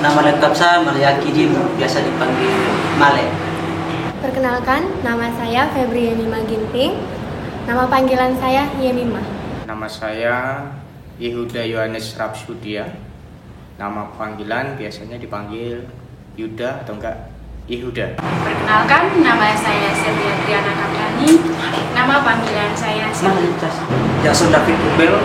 Nama lengkap saya Mariaki Dimu, biasa dipanggil Male. Perkenalkan, nama saya Febri Yemima Ginting. Nama panggilan saya Yemima. Nama saya Yehuda Yohanes Rapsudia. Nama panggilan biasanya dipanggil Yuda atau enggak Yehuda. Perkenalkan, nama saya Setia Triana Kaprani. Nama panggilan saya Jason David Ubel,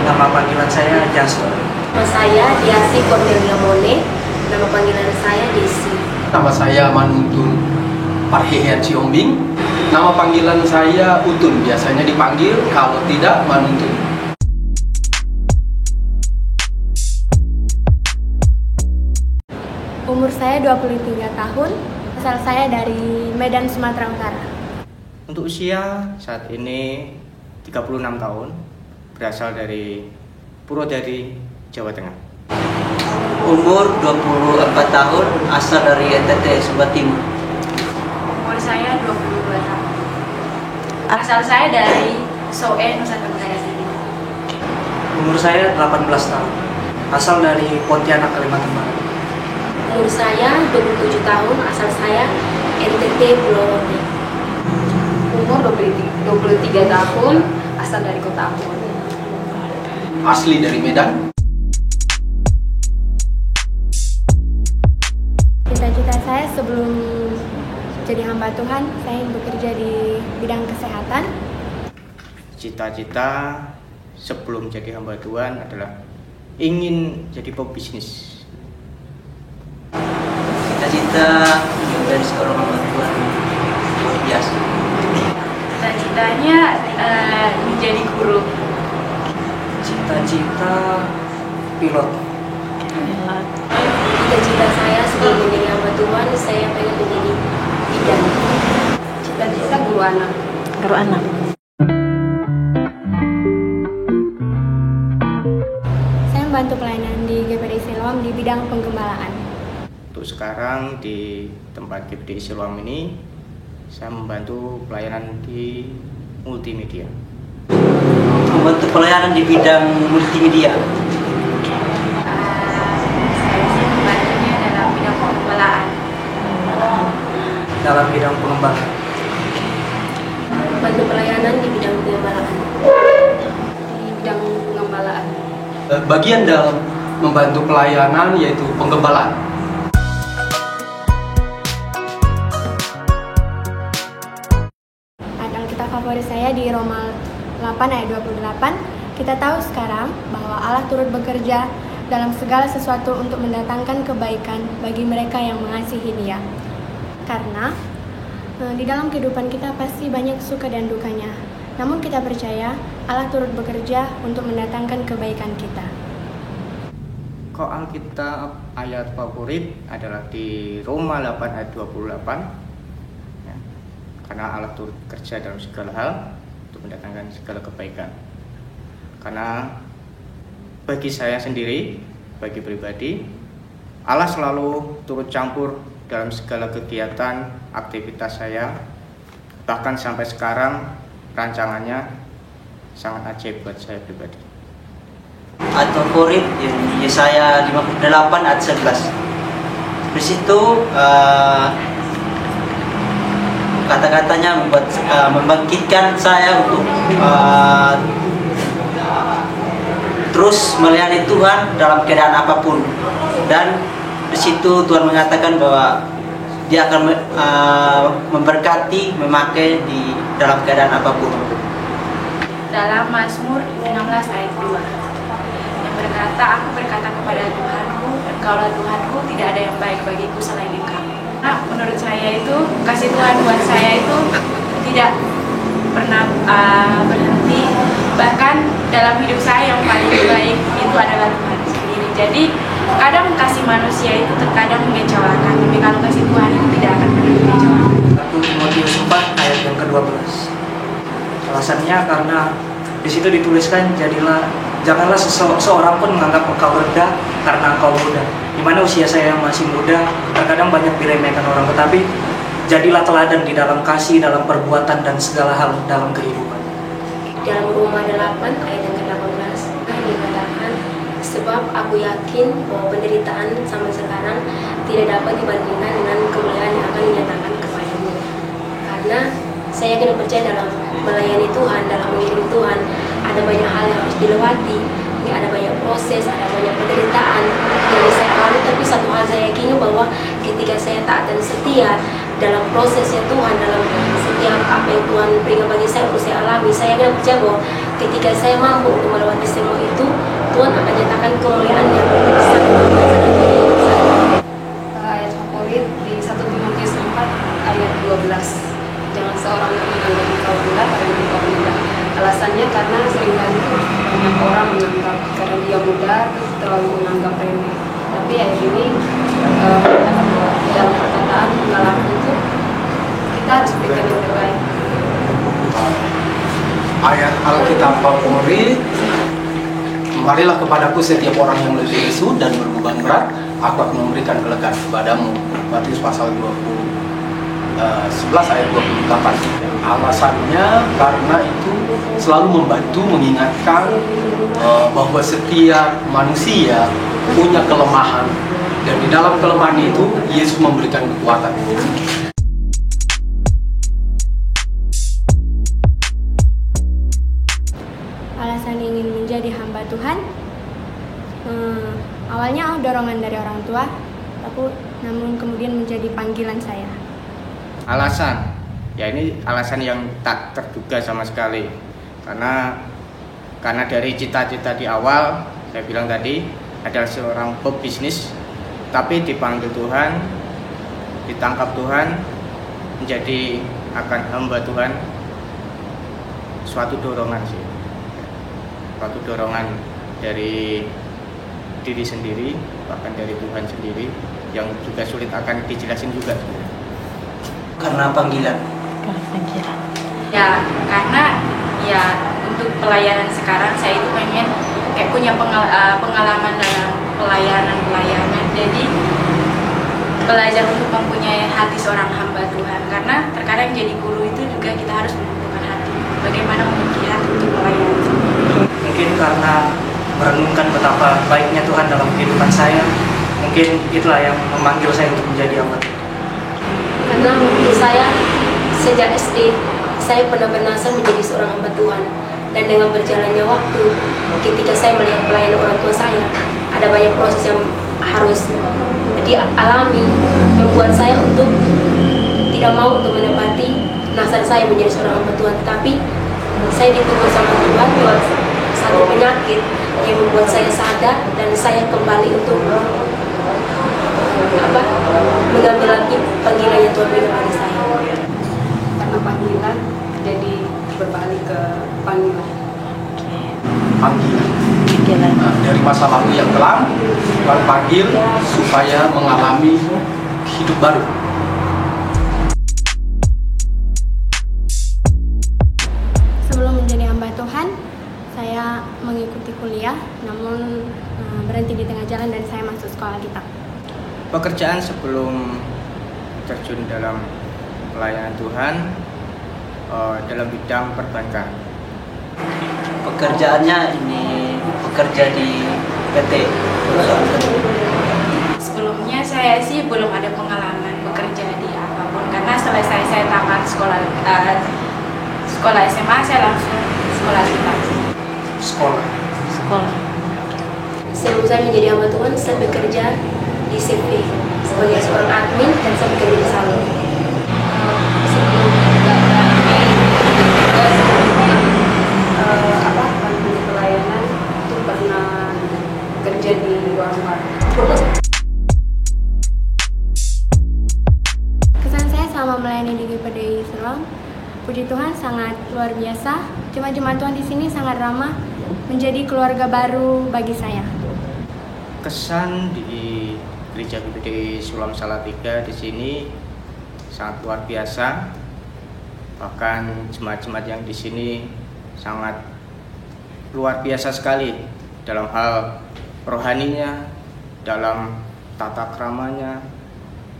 nama panggilan saya Jason. Nama saya Diasi Cornelia Mone. Nama panggilan saya Desi. Nama saya Manuntun Parhehean Siombing. Nama panggilan saya Utun. Biasanya dipanggil, kalau tidak Manuntun. Umur saya 23 tahun. Asal saya dari Medan, Sumatera Utara. Untuk usia saat ini 36 tahun, berasal dari Purwodadi, Jawa Tengah. Umur 24 tahun, asal dari NTT, Sumba Timur. Umur saya 22 tahun. Asal saya dari Soe, Nusa Tenggara Timur. Umur saya 18 tahun, asal dari Pontianak, Kalimantan Barat. Umur saya 27 tahun. Asal saya NTT Pulau Rote. Umur 23 tahun, asal dari Kota Ambon. Asli dari Medan. Cita-cita saya sebelum jadi hamba Tuhan, saya ingin bekerja di bidang kesehatan. Cita-cita sebelum jadi hamba Tuhan adalah ingin jadi pebisnis. Cita-cita menjadi seorang hamba Tuhan luar biasa. Cita-citanya menjadi guru. Cita-cita pilot. Cita-cita saya sebelum menjadi hamba Tuhan, saya pengen menjadi bidan. Cita-cita guru anak. Guru anak. Saya membantu pelayanan di GPD Siloam di bidang penggembalaan. Untuk sekarang di tempat GPD Siloam ini, saya membantu pelayanan di multimedia. Membantu pelayanan di bidang multimedia. Saya sih membantunya dalam bidang penggembalaan. Dalam bidang pengembangan. Bantu pelayanan di bidang pengembalaan. Di bidang pengembalaan. Bagian dalam membantu pelayanan yaitu penggembalaan. Ayat Alkitab favorit saya di Roma 8 ayat 28. Kita tahu sekarang bahwa Allah turut bekerja dalam segala sesuatu untuk mendatangkan kebaikan bagi mereka yang mengasihi Dia. Karena di dalam kehidupan kita pasti banyak suka dan dukanya. Namun kita percaya Allah turut bekerja untuk mendatangkan kebaikan kita. Kok Alkitab ayat favorit adalah di Roma 8 ayat 28. Ya, karena Allah turut bekerja dalam segala hal untuk mendatangkan segala kebaikan. Karena bagi saya sendiri, bagi pribadi, Allah selalu turut campur dalam segala kegiatan, aktivitas saya. Bahkan sampai sekarang rancangannya sangat ajaib buat saya pribadi. Ayat favorit di Yesaya 58 ayat 11. Di situ kata-katanya membangkitkan saya untuk terus melayani Tuhan dalam keadaan apapun. Dan di situ Tuhan mengatakan bahwa Dia akan memberkati, memakai di dalam keadaan apapun. Dalam Mazmur 16 ayat 2 yang berkata, aku berkata kepada Tuhanku, engkaulah Tuhanku, tidak ada yang baik bagiku selain Engkau. Nah, menurut saya itu kasih Tuhan buat saya itu tidak pernah berhenti. Bahkan dalam hidup saya yang paling baik itu adalah Tuhan sendiri. Jadi kadang kasih manusia itu terkadang mengecewakan, tapi kalau kasih Tuhan itu tidak akan pernah mengecewakan. 1 Timotius 4 ayat yang ke-12. Alasannya karena di situ dituliskan, janganlah seorang pun menganggap engkau rendah karena engkau muda. Di mana usia saya yang masih muda, terkadang banyak diremehkan orang, tetapi jadilah teladan di dalam kasih, dalam perbuatan dan segala hal dalam kehidupan. Dalam Roma 8 ayat yang ke-18 dikatakan, Sebab aku yakin bahwa penderitaan sampai sekarang tidak dapat dibandingkan dengan kemuliaan yang akan dinyatakan kepadamu. Karena saya yakin dan percaya dalam melayani Tuhan, dalam mengiring Tuhan, ada banyak hal yang harus dilewati. Ini ada banyak proses, ada banyak penderitaan yang saya alami. Tapi satu hal saya yakini bahwa ketika saya taat dan setia dalam prosesnya Tuhan, dalam setiap apa yang Tuhan berikan bagi saya untuk saya alami, saya yakin dan percaya bahwa ketika saya mampu untuk melewati semua itu, Tuhan akan nyatakan kemuliaan yang sangat luar biasa. Ayat favorit di 1 Timotius 4 ayat 12. Jangan seorang yang menganggap engkau berat atau engkau muda. Alasannya karena seringkali banyak orang menganggap karena dia muda terus terlalu menganggap remeh. Tapi ayat ini mengatakan bahwa dalam perkataan pengalaman itu kita harus berikan yang terbaik. Ayat Alkitab favorit, marilah kepadaku setiap orang yang lebih lesu dan berbeban berat, aku akan memberikan kelegaan kepadamu. Matius pasal 11 ayat 28. Alasannya karena itu selalu membantu mengingatkan bahwa setiap manusia punya kelemahan, dan di dalam kelemahan itu Yesus memberikan kekuatan. Alasan ingin menjadi hamba Tuhan, awalnya dorongan dari orang tua, namun kemudian menjadi panggilan saya. Alasan, ya ini alasan yang tak terduga sama sekali, karena dari cita-cita di awal saya bilang tadi adalah seorang pebisnis, tapi dipanggil Tuhan, ditangkap Tuhan, menjadi akan hamba Tuhan. Suatu dorongan sih, suatu dorongan dari diri sendiri, bahkan dari Tuhan sendiri, yang juga sulit akan dijelasin juga. Karena panggilan. Ya, karena ya untuk pelayanan sekarang saya itu pengen kayak punya pengalaman dalam pelayanan. Jadi belajar untuk mempunyai hati seorang hamba Tuhan. Karena terkadang jadi guru itu juga kita harus membutuhkan hati. Bagaimana memiliki hati untuk melayani. Mungkin karena merenungkan betapa baiknya Tuhan dalam kehidupan saya, mungkin itulah yang memanggil saya untuk menjadi hamba Tuhan. Karena menurut saya sejak SD saya pernah bernasar menjadi seorang hamba Tuhan, dan dengan berjalannya waktu ketika saya melihat pelayanan orang tua saya, ada banyak proses yang harus dialami, membuat saya untuk tidak mau untuk menepati nasar saya menjadi seorang hamba Tuhan. Tapi saya ditegur sama Tuhan lewat satu penyakit yang membuat saya sadar, dan saya kembali untuk mengambil lagi panggilan yang Tuhan berikan pada saya. Karena panggilan jadi berbalik ke panggilan. Panggilan. Nah, dari masa lalu yang kelam, Tuhan panggil supaya mengalami hidup baru. Sebelum menjadi hamba Tuhan, saya mengikuti kuliah, namun berhenti di tengah jalan dan saya masuk sekolah Alkitab. Pekerjaan sebelum terjun dalam pelayanan Tuhan dalam bidang perbankan. Pekerjaannya ini bekerja di PT. Sebelumnya saya sih belum ada pengalaman bekerja di apapun, karena selesai saya tamat sekolah SMA, saya langsung sekolah Alkitab. Sekolah. Sebelum saya menjadi hamba Tuhan, saya bekerja di CV sebagai seorang admin, dan saya bekerja di salon. Sebelum pelayanan itu pernah kerja di warung. Kesan saya selama melayani di GPDI Siloam, puji Tuhan sangat luar biasa. Jemaat Tuhan di sini sangat ramah, menjadi keluarga baru bagi saya. Kesan di Gereja GPDI Siloam Salatiga di sini sangat luar biasa. Bahkan jemaat-jemaat yang di sini sangat luar biasa sekali dalam hal rohaninya, dalam tata keramanya,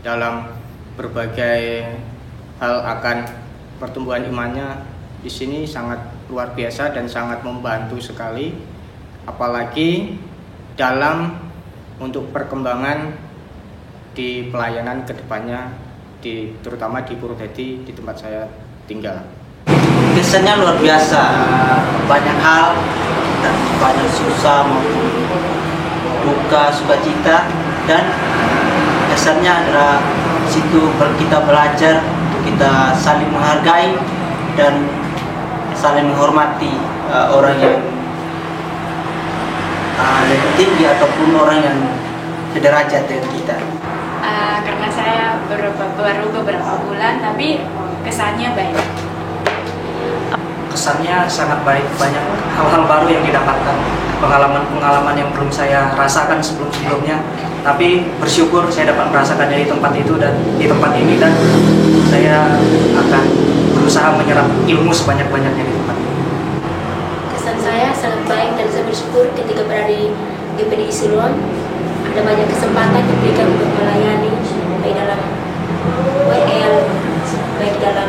dalam berbagai hal akan pertumbuhan imannya. Di sini sangat luar biasa dan sangat membantu sekali. Apalagi dalam untuk perkembangan di pelayanan kedepannya, terutama di Purwodadi, di tempat saya tinggal. Kesannya luar biasa, banyak hal, banyak susah maupun duka, sukacita, dan kesannya adalah situ kita belajar untuk kita saling menghargai dan saling menghormati orang yang lebih tinggi ataupun orang yang sederajat dengan kita. Karena saya baru beberapa bulan, tapi kesannya baik. Kesannya sangat baik, banyak hal-hal baru yang didapatkan, pengalaman-pengalaman yang belum saya rasakan sebelum-sebelumnya, tapi bersyukur saya dapat merasakan dari tempat itu dan di tempat ini, dan saya akan berusaha menyerap ilmu sebanyak-banyaknya di tempat ini. Kesan saya sangat baik dan saya bersyukur ketika berada di GPDI Siloam ada banyak kesempatan diberikan untuk melayani, baik dalam WL, baik dalam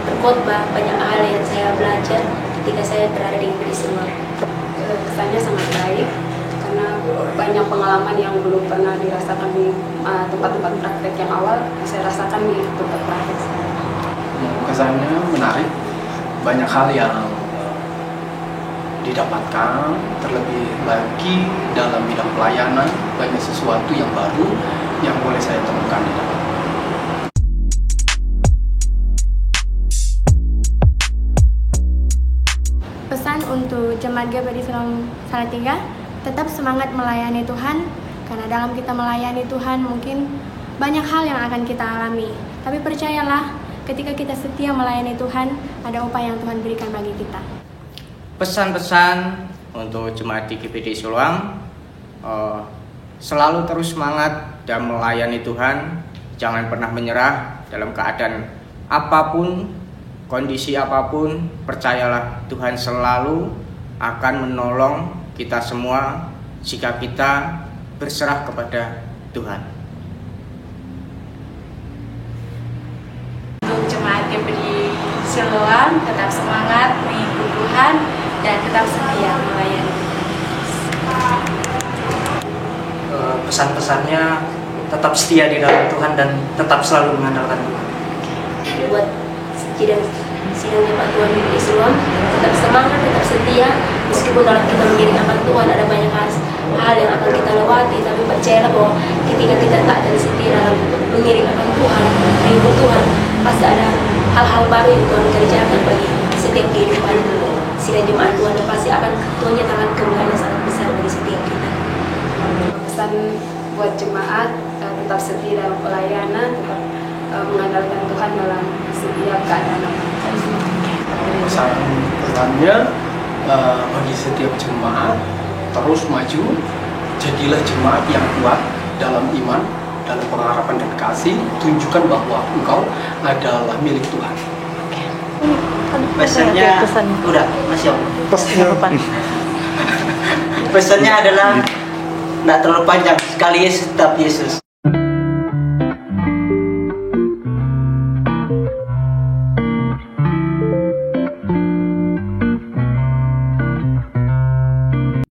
berkhotbah, banyak hal yang saya belajar ketika saya berada di GPDI Siloam. Kesannya sangat baik karena banyak pengalaman yang belum pernah dirasakan di tempat-tempat praktek yang awal, saya rasakan di tempat praktek. Kesannya menarik, banyak hal yang didapatkan, terlebih lagi dalam bidang pelayanan, banyak sesuatu yang baru yang boleh saya temukan di dalam. Pesan untuk jemaat GPDI Siloam Salatiga, tetap semangat melayani Tuhan, karena dalam kita melayani Tuhan mungkin banyak hal yang akan kita alami. Tapi percayalah, ketika kita setia melayani Tuhan, ada upah yang Tuhan berikan bagi kita. Pesan-pesan untuk jemaat di GPDI Siloam, selalu terus semangat dan melayani Tuhan, jangan pernah menyerah dalam keadaan apapun, kondisi apapun. Percayalah, Tuhan selalu akan menolong kita semua jika kita berserah kepada Tuhan. Untuk jemaat GPDI Siloam, tetap semangat mengikuti Tuhan dan tetap setia melayani. Pesan-pesannya tetap setia di dalam Tuhan dan tetap selalu mengandalkan Tuhan. Buat sidang jemaat Tuhan di Siloam, tetap semangat, tetap setia, meskipun dalam kita mengiring akan Tuhan ada banyak hal yang akan kita lewati, tapi percayalah bahwa ketika kita tak dan setia dalam mengiring akan Tuhan, mengikut Tuhan, pasti ada hal-hal baru yang Tuhan kerjakan bagi setiap kehidupan sidang jemaat Tuhan, dan pasti akan Tuhan nyatakan kemuliaan yang sangat besar bagi setiap kita. Pesan buat jemaat, tetap setia dalam pelayanan, tetap mengandalkan Tuhan dalam setiap keadaan. Pesannya bagi setiap jemaat, terus maju, jadilah jemaat yang kuat dalam iman, dalam pengharapan dan kasih, tunjukkan bahwa engkau adalah milik Tuhan. Pesannya udah masih pesannya adalah tidak terlalu panjang, sekali Yesus tetap Yesus.